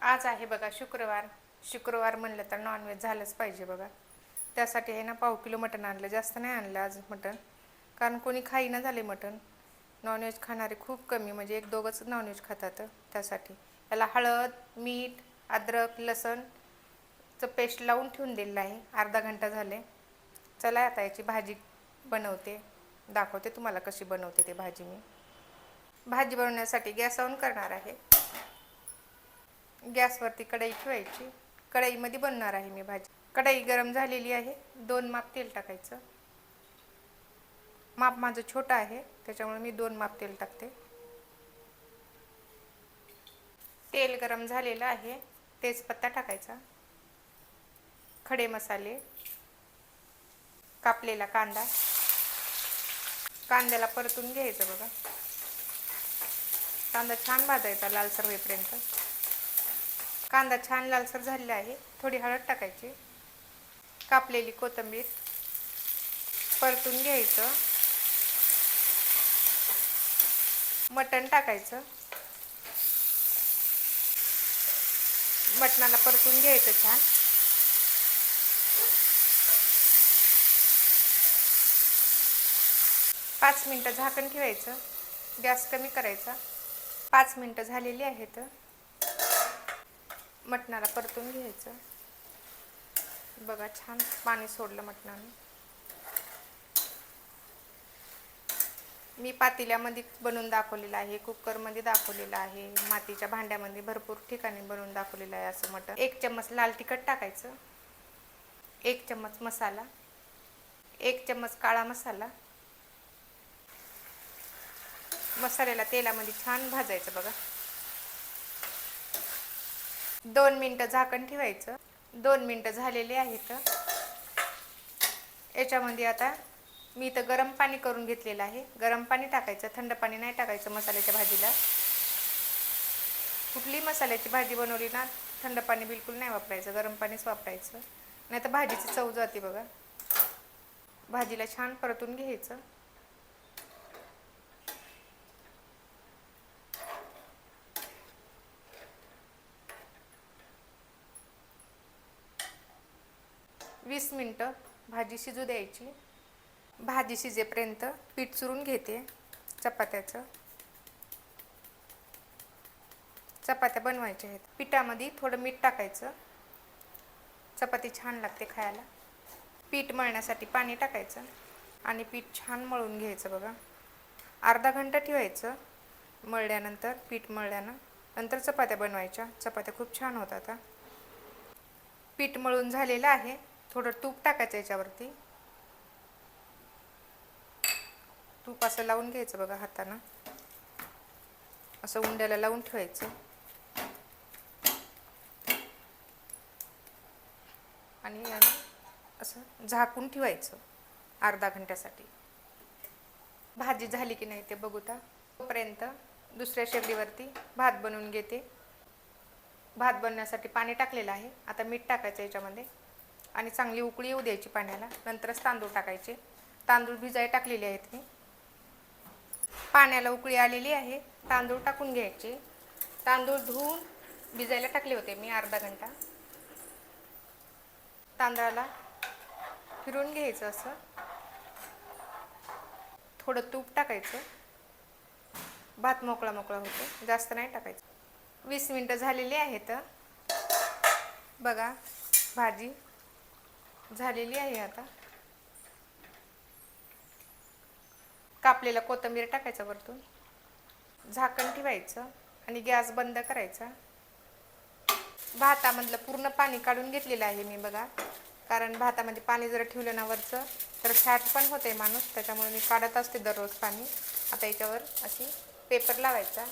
आज आहे बघा शुक्रवार. शुक्रवार म्हणलं तर नॉनव्हेज झालंच पाहिजे बघा. त्यासाठी आहे ना पाव किलो मटण आणलं, जास्त नाही आणलं आज मटण, कारण कोणी खाईना झाले मटण. नॉनव्हेज खाणारे खूप कमी, म्हणजे एक दोघंच नॉनव्हेज खातात. त्यासाठी याला हळद, मीठ, अद्रक, लसणचं पेस्ट लावून ठेवून दिलेलं आहे. अर्धा घंटा झाले. चला आता याची भाजी बनवते, दाखवते तुम्हाला कशी बनवते ते भाजी. मी भाजी बनवण्यासाठी गॅस ऑन करणार आहे. गॅसवरती कढई ठेवायची. कढईमध्ये बनवणार आहे मी भाजी. कढई गरम झालेली आहे. 2 माप तेल टाकायचं. माप माझं छोटं आहे त्याच्यामुळे मी 2 माप तेल टाकते. तेल गरम झालेलं आहे. तेजपत्ता टाकायचा, खडे मसाले, कापलेला कांदा. कांद्याला परतून घ्यायचं बघा. कांदा छान भाजायचा लालसर होईपर्यंत. कांदा छान लालसर झालेला आहे. थोडी हळद टाकायची, कापलेली कोथिंबीर परतून घ्यायचं. मटण टाकायचं. मटणाला परतून घ्यायचं छान. पाच मिनटं झाकण ठेवायचं. गॅस कमी करायचा. 5 मिनटं झालेली आहेत. मटणाला परतून घ्यायचं. बघा छान पाणी सोडलं मटणाने. मी पातेल्यामध्ये बनवून दाखवलेलं आहे, कुकरमध्ये दाखवलेलं आहे, मातीच्या भांड्यामध्ये भरपूर ठिकाणी बनवून दाखवलेलं आहे असं मटण. 1 चम्मच लाल तिखट टाकायचं, 1 चम्मच मसाला, 1 चम्मच काळा मसाला. मसाल्याला तेलामध्ये छान भाजायचं बघा. 2 मिनटं झाकण ठेवायचं. 2 मिनटं झालेले आहेत. याच्यामध्ये आता मी इथं गरम पाणी करून घेतलेलं आहे. गरम पाणी टाकायचं, थंड पाणी नाही टाकायचं मसाल्याच्या भाजीला. कुठली मसाल्याची भाजी बनवली ना, थंड पाणी बिलकुल नाही वापरायचं, गरम पाणीच वापरायचं, नाही तर भाजीची चव जाते बघा. भाजीला छान परतून घ्यायचं. वीस मिनटं भाजी शिजू द्यायची. भाजी शिजेपर्यंत पीठ चुरून घेते चपात्याचं. चपात्या बनवायच्या आहेत. पिठामध्ये थोडं मीठ टाकायचं, चपाती छान लागते खायला. पीठ मळण्यासाठी पाणी टाकायचं आणि पीठ छान मळून घ्यायचं बघा. अर्धा घंटा ठेवायचं मळल्यानंतर. पीठ मळल्यानंतर चपात्या बनवायच्या. चपात्या खूप छान होतात. पीठ मळून झालेलं आहे. थोडं तूप टाकायचं याच्यावरती. तूप असं लावून घ्यायचं बघा हातानं, असं उंड्याला लावून ठेवायचं आणि असं झाकून ठेवायचं अर्धा घंट्यासाठी. भाजी झाली की नाही ते बघू. तोपर्यंत दुसऱ्या शेगडीवरती भात बनवून घेते. भात बनवण्यासाठी पाणी टाकलेलं आहे. आता मीठ टाकायचं याच्यामध्ये आणि चांगली उकळी येऊ द्यायची पाण्याला. नंतरच तांदूळ टाकायचे. तांदूळ भिजायला टाकलेले आहेत मी. पाण्याला उकळी आलेली आहे. तांदूळ टाकून घ्यायचे. तांदूळ धुवून भिजायला टाकले होते मी अर्धा घंटा. तांदळाला फिरून घ्यायचं असं. थोडं तूप टाकायचं. भात मोकळा मोकळा होतो, जास्त नाही टाकायचं. 20 मिनटं झालेली आहेत बघा. भाजी झालेली आहे. आता कापलेला कोथिंबीर टाकायचा वरतून. झाकण ठेवायचं आणि गॅस बंद करायचा. भातामधलं पूर्ण पाणी काढून घेतलेलं आहे मी बघा, कारण भातामध्ये पाणी जर ठेवलं ना वरचं तर फॅट पण होते माणूस, त्याच्यामुळे मी काढत असते दररोज पाणी. आता याच्यावर अशी पेपर लावायचा.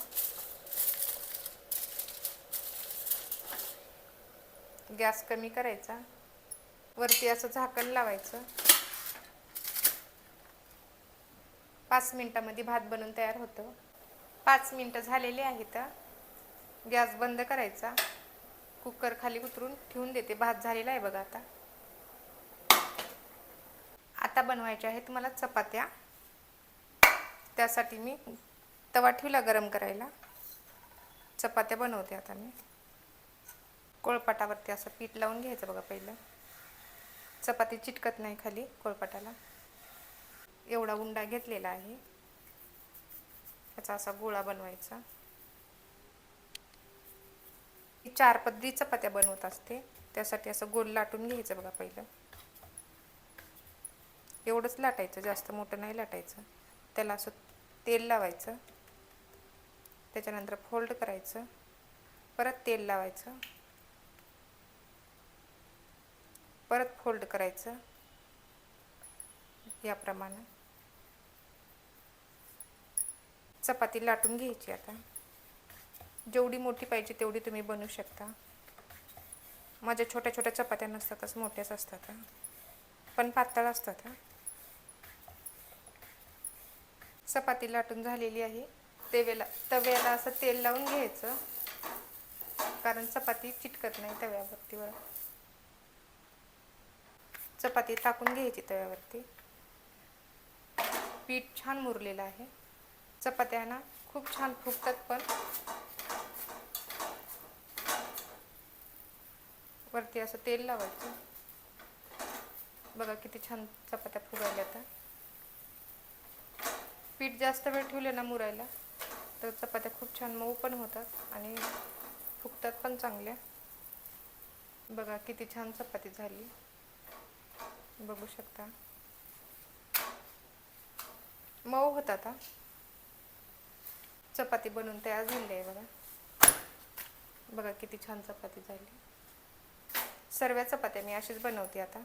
गॅस कमी करायचा. वरती असं झाकण लावायचं. 5 मिनटामध्ये भात बनवून तयार होतं. 5 मिनटं झालेले आहेत. गॅस बंद करायचा. कुकर खाली उतरून ठेवून देते. भात झालेला आहे बघा. आता बनवायच्या आहेत मला चपात्या. त्यासाठी मी तवा ठेवला गरम करायला. चपात्या बनवते आता मी. पोळपाटावरती असं पीठ लावून घ्यायचं बघा पहिलं. चपाती चिटकत नाही खाली पोळपाटाला. एवढा उंडा घेतलेला आहे. त्याचा असा गोळा बनवायचा. 4 पदरी चपात्या बनवत असते, त्यासाठी असं गोल लाटून घ्यायचं बघा पहिलं. एवढंच लाटायचं, जास्त मोठं नाही लाटायचं. त्याला असं तेल लावायचं, त्याच्यानंतर फोल्ड करायचं, परत तेल लावायचं, परत फोल्ड करायचं याप्रमाणे. चपाती लाटून घ्यायची. आता जेवढी मोठी पाहिजे तेवढी तुम्ही बनवू शकता. माझ्या छोट्या छोट्या चपात्या नसतातच, मोठ्याच असतात, पण पातळ असतात. चपाती लाटून झालेली आहे. तव्याला असं तेल लावून घ्यायचं, कारण चपाती चिटकत नाही तव्यावरती. चपाती टाकून घ्यायची तव्यावरती. पीठ छान मुरलेलं आहे. चपात्या ना खूप छान फुगतात, पण वरती असं तेल लावायचं. बघा किती छान चपात्या फुगायला. आता पीठ जास्त वेळ ठेवले ना मुरायला, तर चपात्या खूप छान मऊ पण होतात आणि फुगतात पण चांगल्या. बघा किती छान चपाती झाली, बघू शकता. मऊ होतात. चपाती बनवून तयार झाली आहे बघा. बघा किती छान चपाती झाली. सर्व चपात्या मी अशीच बनवते आता.